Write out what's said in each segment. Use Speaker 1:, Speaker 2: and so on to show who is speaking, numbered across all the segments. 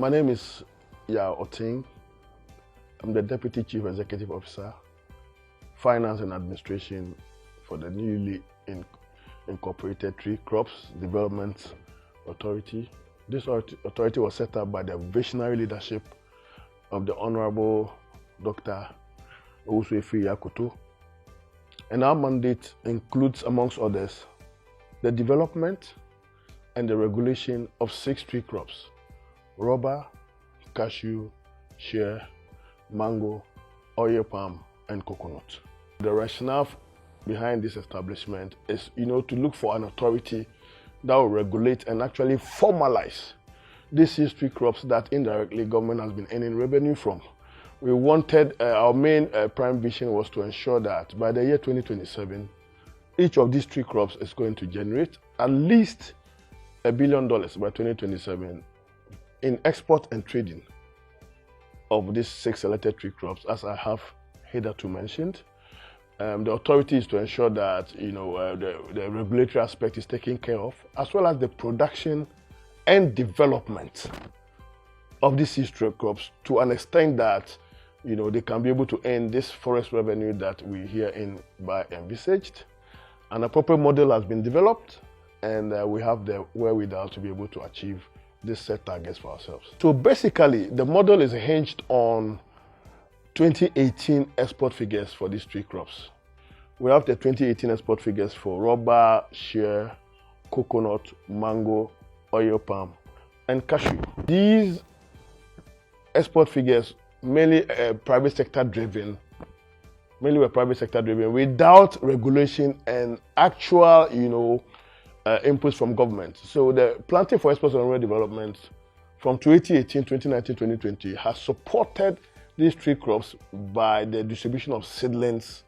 Speaker 1: My name is Yao Oting. I'm the Deputy Chief Executive Officer, Finance and Administration for the newly incorporated Tree Crops Development Authority. This authority was set up by the visionary leadership of the Honorable Dr. Owusu Yakutu. And our mandate includes, amongst others, the development and the regulation of 6 tree crops: rubber, cashew, shea, mango, oil palm, and coconut. The rationale behind this establishment is, to look for an authority that will regulate and actually formalize these 6 tree crops that indirectly government has been earning revenue from. We wanted, our main prime vision was to ensure that by the year 2027, each of these tree crops is going to generate at least $1 billion by 2027 in export and trading of these 6 selected tree crops, as I have hitherto mentioned. The authority is to ensure that the regulatory aspect is taken care of, as well as the production and development of these 6 tree crops to an extent that they can be able to earn this forest revenue that we hereby envisaged. An appropriate model has been developed, and we have the wherewithal to be able to achieve these set targets for ourselves. So basically, the model is hinged on 2018 export figures for these tree crops. We have the 2018 export figures for rubber, shea, coconut, mango, oil palm, and cashew. These export figures mainly private sector driven, without regulation and actual, inputs from government. So the Planting for Export and Rural Development from 2018, 2019, 2020 has supported these tree crops by the distribution of seedlings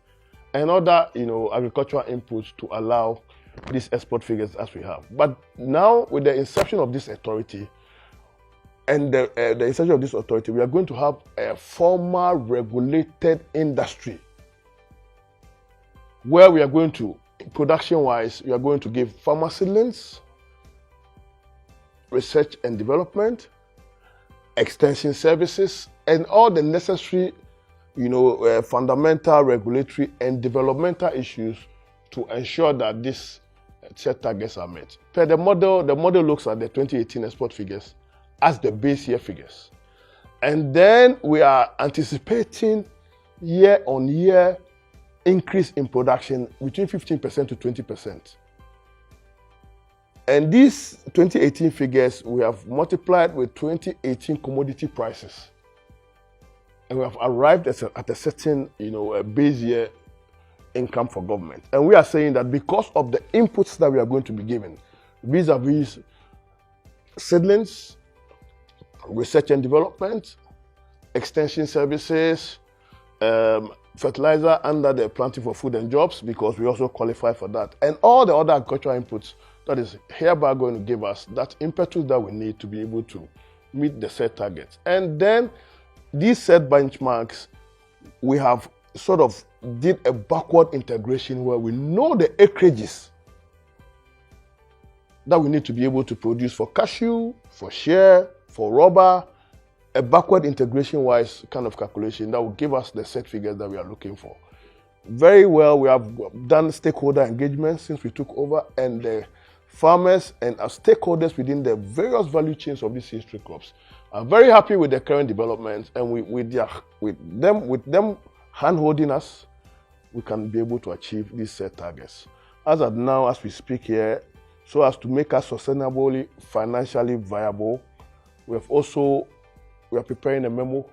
Speaker 1: and other, agricultural inputs to allow these export figures as we have. But now, with the inception of this authority and the inception of this authority, we are going to have a formal regulated industry where we are going to, production-wise, we are going to give farmer seedlings, research and development, extension services, and all the necessary, fundamental regulatory and developmental issues to ensure that these set targets are met. Per the model looks at the 2018 export figures as the base year figures. And then we are anticipating year-on-year increase in production between 15% to 20%. And these 2018 figures we have multiplied with 2018 commodity prices. And we have arrived at a certain, base year income for government. And we are saying that because of the inputs that we are going to be given, vis-a-vis seedlings, research and development, extension services, fertilizer under the Planting for Food and Jobs, because we also qualify for that, and all the other agricultural inputs that is hereby going to give us that impetus that we need to be able to meet the set targets. And then these set benchmarks, we have sort of did a backward integration where we know the acreages that we need to be able to produce for cashew, for shea, for rubber, a backward integration-wise kind of calculation that will give us the set figures that we are looking for. Very well, we have done stakeholder engagement since we took over, and the farmers and our stakeholders within the various value chains of these tree crops are very happy with the current developments, and with them hand-holding us, we can be able to achieve these set targets. As of now, as we speak here, so as to make us sustainably, financially viable, we are preparing a memo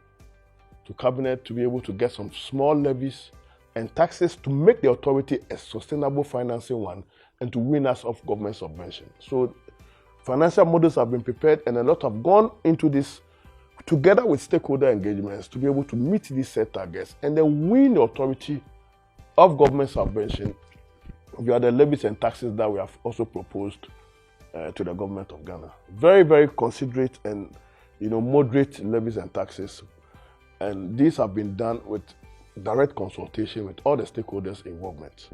Speaker 1: to Cabinet to be able to get some small levies and taxes to make the authority a sustainable financing one and to win us off government subvention. So financial models have been prepared, and a lot have gone into this together with stakeholder engagements to be able to meet these set targets and then win the authority of government subvention via the levies and taxes that we have also proposed to the government of Ghana. Very, very considerate and moderate levies and taxes, and these have been done with direct consultation with all the stakeholders' involvement.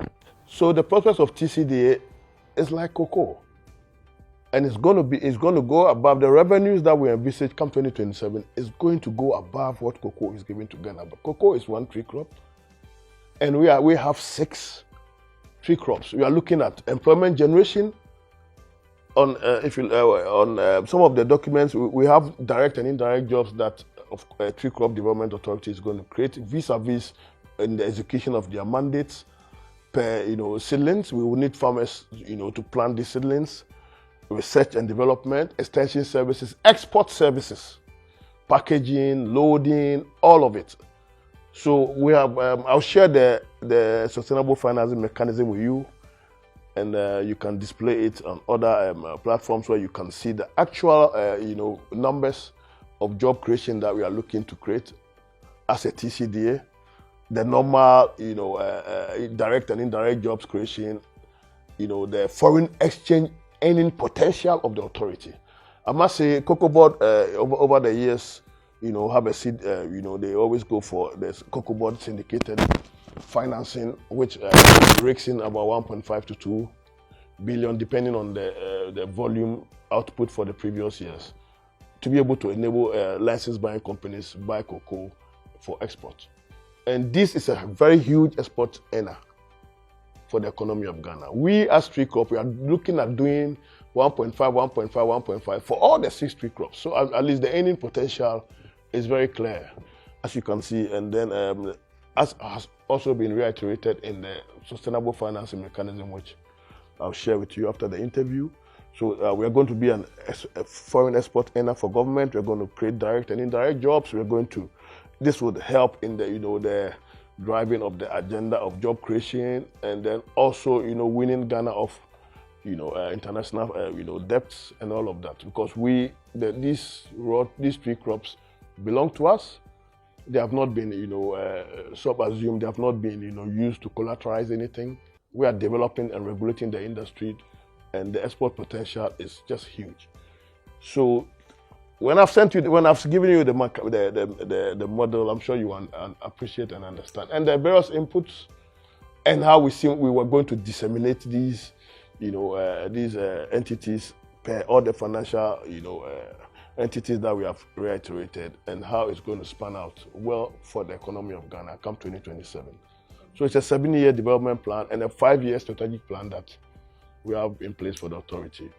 Speaker 1: So the process of TCDA is like cocoa. And it's going to go above the revenues that we envisage come 2027 is going to go above what cocoa is giving to Ghana. But cocoa is one tree crop, and we have 6 tree crops. We are looking at employment generation. On some of the documents, we have direct and indirect jobs that Tree Crop Development Authority is going to create vis-a-vis in the execution of their mandates per seedlings. We will need farmers to plant these seedlings. Research and development, extension services, export services, packaging, loading, all of it. So we have. I'll share the sustainable financing mechanism with you, and you can display it on other platforms where you can see the actual numbers of job creation that we are looking to create as a TCDA, the normal direct and indirect jobs creation, the foreign exchange earning potential of the authority. I must say, Cocoa Board over the years, have a seed. They always go for this Cocoa Board syndicated financing, which rakes in about 1.5 to 2 billion, depending on the volume output for the previous years, to be able to enable licensed buying companies buy cocoa for export. And this is a very huge export earner for the economy of Ghana. We as tree crop, we are looking at doing 1.5 for all the 6 tree crops. So at least the earning potential is very clear, as you can see. And then as has also been reiterated in the sustainable financing mechanism, which I'll share with you after the interview. So we are going to be a foreign export earner for government. We're going to create direct and indirect jobs. This would help in the driving of the agenda of job creation, and then also winning Ghana off international debts and all of that, because these tree crops belong to us. They have not been sub-assumed. They have not been used to collateralize anything. We are developing and regulating the industry, and the export potential is just huge. So when I've given you the model, I'm sure you appreciate and understand, and the various inputs, and how we were going to disseminate these entities per all the financial entities that we have reiterated, and how it's going to span out well for the economy of Ghana come 2027. So it's a 7-year development plan and a 5-year strategic plan that we have in place for the authority.